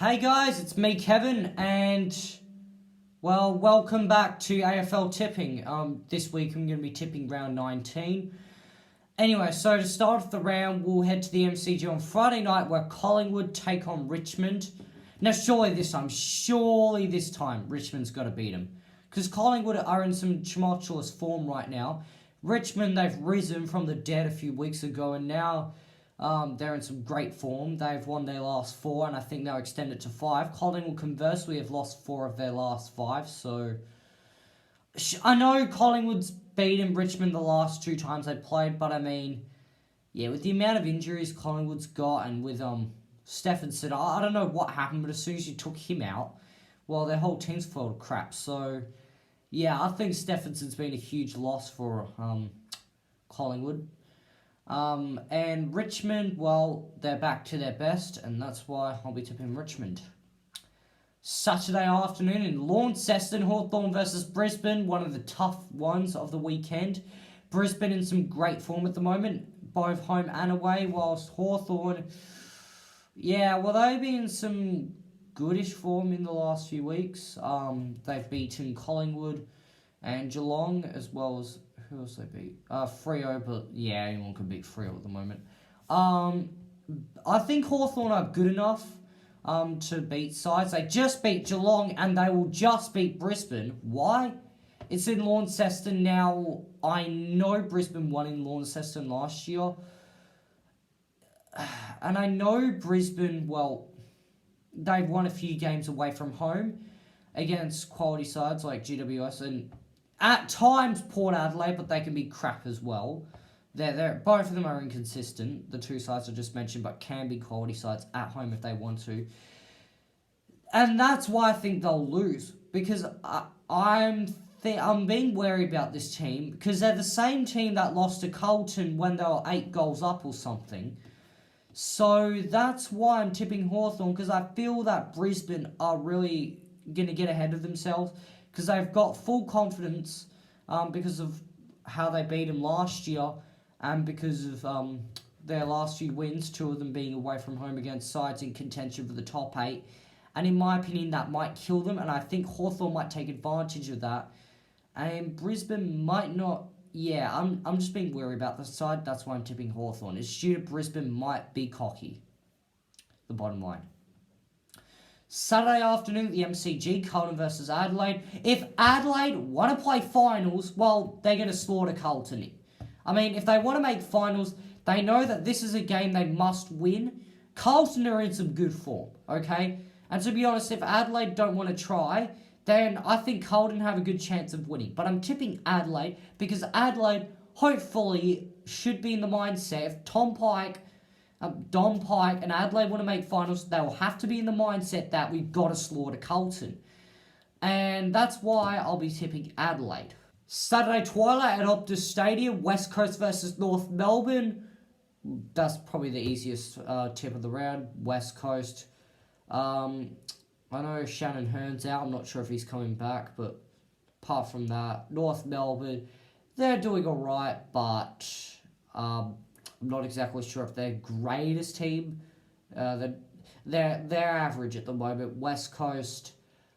Hey guys, it's me Kevin, and well, welcome back to AFL Tipping. This week I'm going to be tipping round 19. Anyway, so to start off the round, we'll head to the MCG on Friday night where Collingwood take on Richmond. Now, surely this time, Richmond's got to beat them. Because Collingwood are in some tumultuous form right now. Richmond, they've risen from the dead a few weeks ago, and now they're in some great form. They've won their last 4, and I think they'll extend it to 5. Collingwood, conversely, have lost 4 of their last 5, so I know Collingwood's beaten Richmond the last 2 times they played, but I mean, yeah, with the amount of injuries Collingwood's got, and with Stephenson, I don't know what happened, but as soon as you took him out, well, their whole team's full of crap. So, yeah, I think Stephenson's been a huge loss for Collingwood. And Richmond, well, they're back to their best, and that's why I'll be tipping Richmond. Saturday afternoon in Launceston, Hawthorn versus Brisbane, one of the tough ones of the weekend. Brisbane in some great form at the moment, both home and away, whilst Hawthorn, yeah, well, they've been in some goodish form in the last few weeks. They've beaten Collingwood and Geelong, as well as, who else they beat? Freo, but yeah, anyone can beat Freo at the moment. I think Hawthorn are good enough to beat sides. They just beat Geelong, and they will just beat Brisbane. Why? It's in Launceston now. I know Brisbane won in Launceston last year. And I know Brisbane, well, they've won a few games away from home against quality sides like GWS and at times Port Adelaide, but they can be crap as well. Both of them are inconsistent, the 2 sides I just mentioned, but can be quality sides at home if they want to. And that's why I think they'll lose, because I'm being wary about this team, because they're the same team that lost to Carlton when they were 8 goals up or something. So that's why I'm tipping Hawthorn, because I feel that Brisbane are really going to get ahead of themselves, because they've got full confidence because of how they beat them last year, and because of their last few wins, 2 of them being away from home against sides in contention for the top 8. And in my opinion, that might kill them, and I think Hawthorn might take advantage of that. And Brisbane might not. Yeah, I'm just being wary about this side. That's why I'm tipping Hawthorn. It's due to Brisbane might be cocky. The bottom line. Saturday afternoon at the MCG, Carlton versus Adelaide. If Adelaide want to play finals, well, they're going to slaughter Carlton. I mean, if they want to make finals, they know that this is a game they must win. Carlton are in some good form, okay? And to be honest, if Adelaide don't want to try, then I think Carlton have a good chance of winning. But I'm tipping Adelaide because Adelaide, hopefully, should be in the mindset. If Don Pike and Adelaide want to make finals, they will have to be in the mindset that we've got to slaughter Carlton. And that's why I'll be tipping Adelaide. Saturday twilight at Optus Stadium, West Coast versus North Melbourne. That's probably the easiest tip of the round, West Coast. I know Shannon Hearn's out. I'm not sure if he's coming back, but apart from that, North Melbourne, they're doing all right, but I'm not exactly sure if they're greatest team. They're average at the moment. West Coast,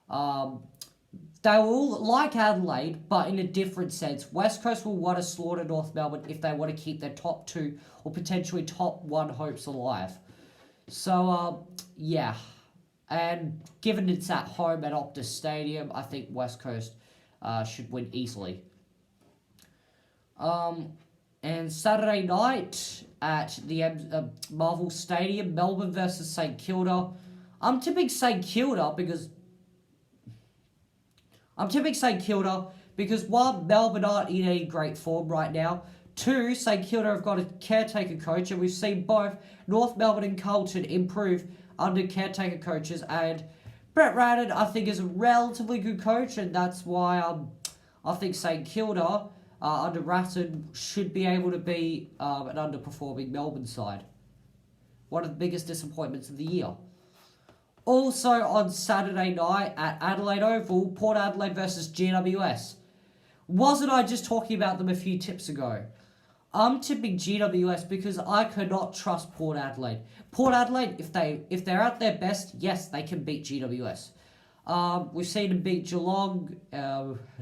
they will like Adelaide, but in a different sense. West Coast will want to slaughter North Melbourne if they want to keep their top 2 or potentially top 1 hopes alive. So, yeah. And given it's at home at Optus Stadium, I think West Coast should win easily. And Saturday night at the Marvel Stadium, Melbourne versus St Kilda. I'm tipping St Kilda because one, Melbourne aren't in any great form right now. 2, St Kilda have got a caretaker coach, and we've seen both North Melbourne and Carlton improve under caretaker coaches, and Brett Ratten, I think, is a relatively good coach, and that's why I think St Kilda, under Ratten, should be able to be an underperforming Melbourne side. One of the biggest disappointments of the year. Also on Saturday night at Adelaide Oval, Port Adelaide versus GWS. Wasn't I just talking about them a few tips ago? I'm tipping GWS because I cannot trust Port Adelaide. Port Adelaide, if they're at their best, yes, they can beat GWS. We've seen them beat Geelong.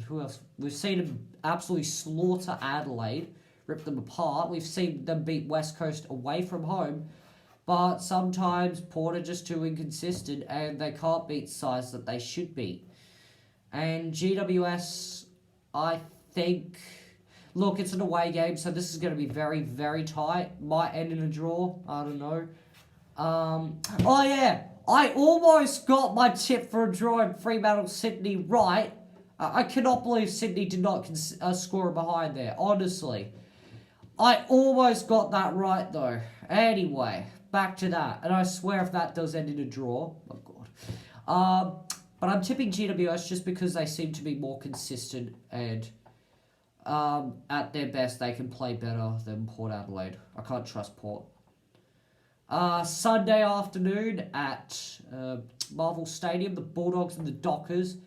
Who else? We've seen them absolutely slaughter Adelaide, rip them apart. We've seen them beat West Coast away from home. But sometimes Port are just too inconsistent and they can't beat sides that they should beat. And GWS, I think... Look, it's an away game, so this is going to be very, very tight. Might end in a draw. I don't know. Oh, yeah. I almost got my tip for a draw in Fremantle Sydney right. I cannot believe Sydney did not score behind there, honestly. I almost got that right, though. Anyway, back to that. And I swear if that does end in a draw... Oh, God. But I'm tipping GWS just because they seem to be more consistent and... at their best, they can play better than Port Adelaide. I can't trust Port. Sunday afternoon at Marvel Stadium, the Bulldogs and the Dockers.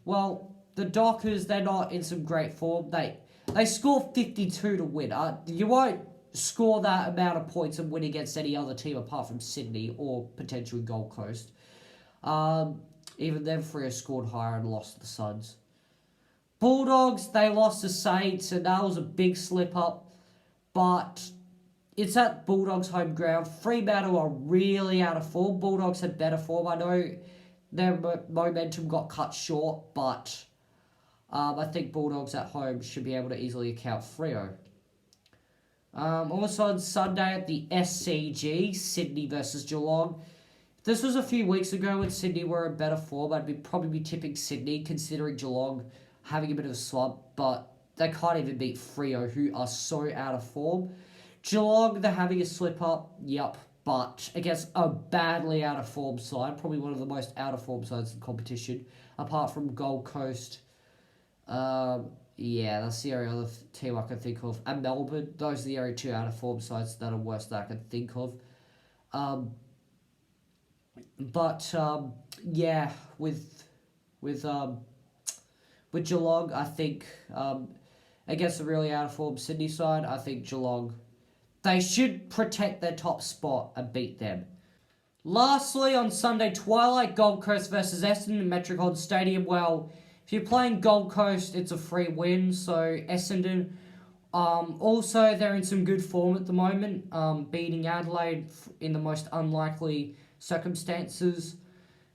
Well, the Dockers, they're not in some great form. They score 52 to win. You won't score that amount of points and win against any other team apart from Sydney or potentially Gold Coast. Even them three have scored higher and lost to the Suns. Bulldogs, they lost to Saints, and that was a big slip-up. But it's at Bulldogs' home ground. Fremantle are really out of form. Bulldogs had better form. I know their momentum got cut short, but I think Bulldogs at home should be able to easily account Freo. Also on Sunday at the SCG, Sydney versus Geelong. If this was a few weeks ago when Sydney were in better form, I'd probably be tipping Sydney, considering Geelong having a bit of a slump, but they can't even beat Freo, who are so out of form. Geelong, they're having a slip-up, yep, but against a badly out of form side, probably one of the most out of form sides in competition, apart from Gold Coast. Yeah, that's the only other team I can think of. And Melbourne, those are the only two out of form sides that are worse that I can think of. Yeah, with Geelong, I think, against the really out of form Sydney side, I think Geelong, they should protect their top spot and beat them. Lastly, on Sunday twilight, Gold Coast versus Essendon in Metricon Stadium. Well, if you're playing Gold Coast, it's a free win, so Essendon, also they're in some good form at the moment, beating Adelaide in the most unlikely circumstances.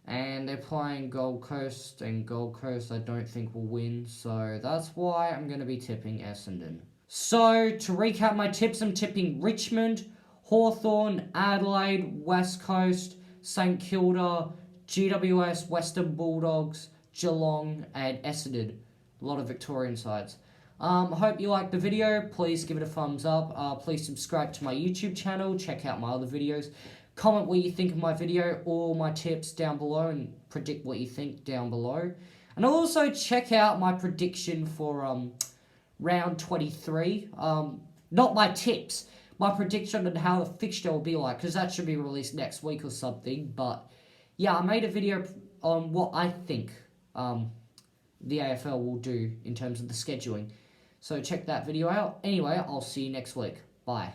And they're playing Gold Coast, and Gold Coast I don't think will win, so that's why I'm going to be tipping Essendon. So, to recap my tips, I'm tipping Richmond, Hawthorn, Adelaide, West Coast, St Kilda, GWS, Western Bulldogs, Geelong, and Essendon. A lot of Victorian sides. I hope you liked the video. Please give it a thumbs up. Please subscribe to my YouTube channel. Check out my other videos. Comment what you think of my video or my tips down below and predict what you think down below. And also check out my prediction for round 23. Not my tips, my prediction on how the fixture will be like, because that should be released next week or something. But yeah, I made a video on what I think the AFL will do in terms of the scheduling. So check that video out. Anyway, I'll see you next week. Bye.